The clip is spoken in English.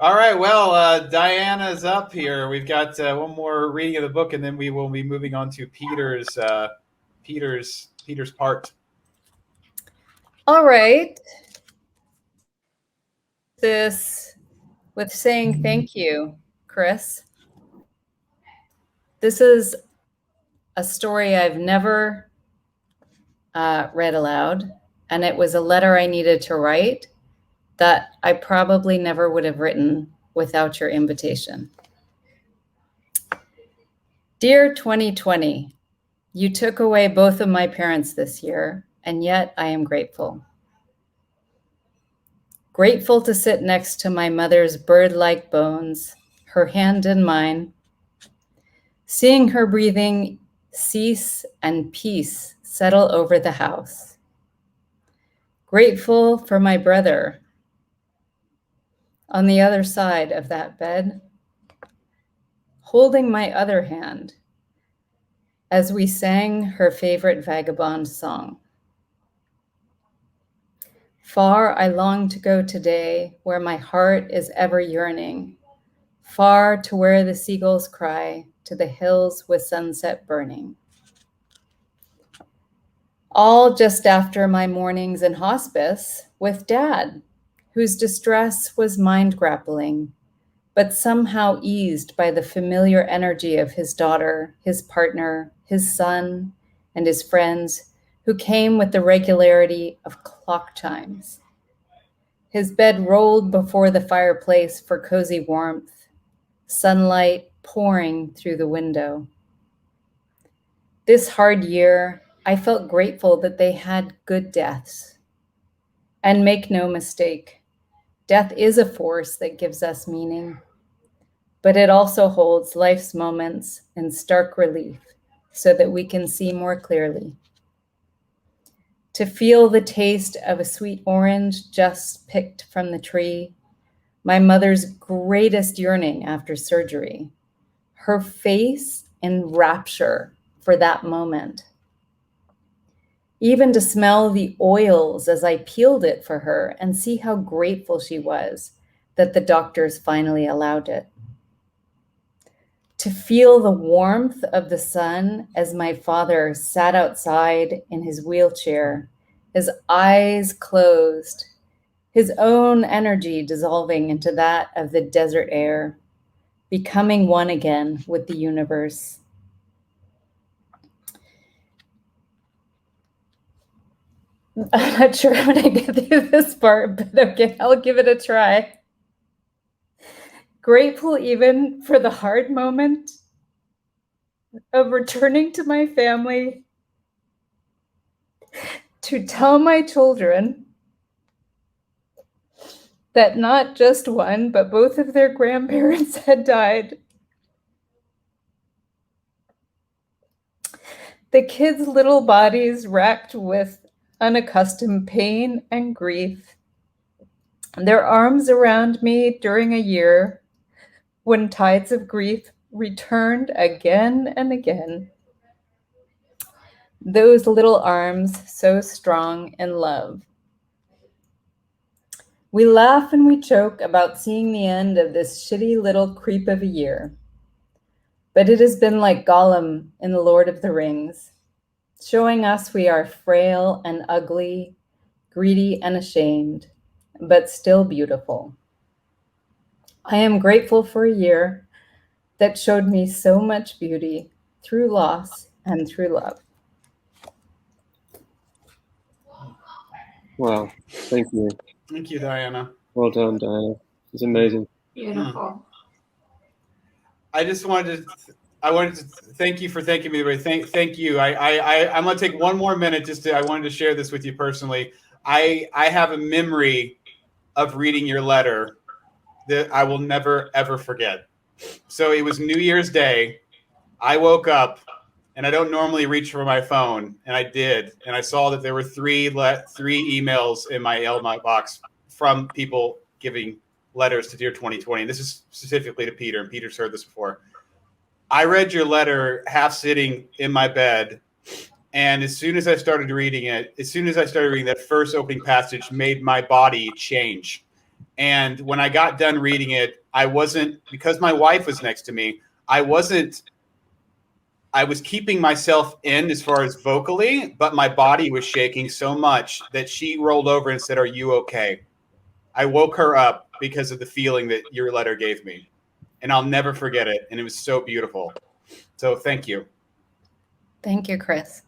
All right. Well, Diana's up here. We've got one more reading of the book, and then we will be moving on to Peter's part. All right. This with saying thank you, Chris. This is a story I've never read aloud, and it was a letter I needed to write that I probably never would have written without your invitation. Dear 2020, you took away both of my parents this year, and yet I am grateful. Grateful to sit next to my mother's bird-like bones, her hand in mine, seeing her breathing cease and peace settle over the house. Grateful for my brother on the other side of that bed, holding my other hand as we sang her favorite vagabond song. Far I long to go today, where my heart is ever yearning, far to where the seagulls cry, to the hills with sunset burning. All just after my mornings in hospice with Dad, whose distress was mind-grappling, but somehow eased by the familiar energy of his daughter, his partner, his son, and his friends, who came with the regularity of clock chimes. His bed rolled before the fireplace for cozy warmth, sunlight pouring through the window. This hard year, I felt grateful that they had good deaths. And make no mistake, death is a force that gives us meaning, but it also holds life's moments in stark relief so that we can see more clearly. To feel the taste of a sweet orange just picked from the tree, my mother's greatest yearning after surgery, her face in rapture for that moment. Even to smell the oils as I peeled it for her and see how grateful she was that the doctors finally allowed it. To feel the warmth of the sun as my father sat outside in his wheelchair, his eyes closed, his own energy dissolving into that of the desert air, becoming one again with the universe. I'm not sure how to get through this part, but okay, I'll give it a try. Grateful even for the hard moment of returning to my family to tell my children that not just one, but both of their grandparents had died. The kids' little bodies racked with unaccustomed pain and grief, their arms around me during a year when tides of grief returned again and again. Those little arms so strong in love. We laugh and we joke about seeing the end of this shitty little creep of a year. But it has been like Gollum in The Lord of the Rings, showing us we are frail and ugly, greedy and ashamed, but still beautiful. I am grateful for a year that showed me so much beauty through loss and through love. Wow, thank you. Thank you, Diana. Well done, Diana. It's amazing. Beautiful. I wanted to thank you for thanking me. Thank you. I'm going to take one more minute I wanted to share this with you personally. I have a memory of reading your letter that I will never, ever forget. So it was New Year's Day. I woke up and I don't normally reach for my phone, and I did. And I saw that there were three emails in my mailbox from people giving letters to Dear 2020. And this is specifically to Peter, and Peter's heard this before. I read your letter half sitting in my bed, and as soon as I started reading that first opening passage made my body change. And when I got done reading it, I wasn't, because my wife was next to me, I was keeping myself in as far as vocally, but my body was shaking so much that she rolled over and said, "Are you okay?" I woke her up because of the feeling that your letter gave me. And I'll never forget it. And it was so beautiful. So thank you. Thank you, Chris.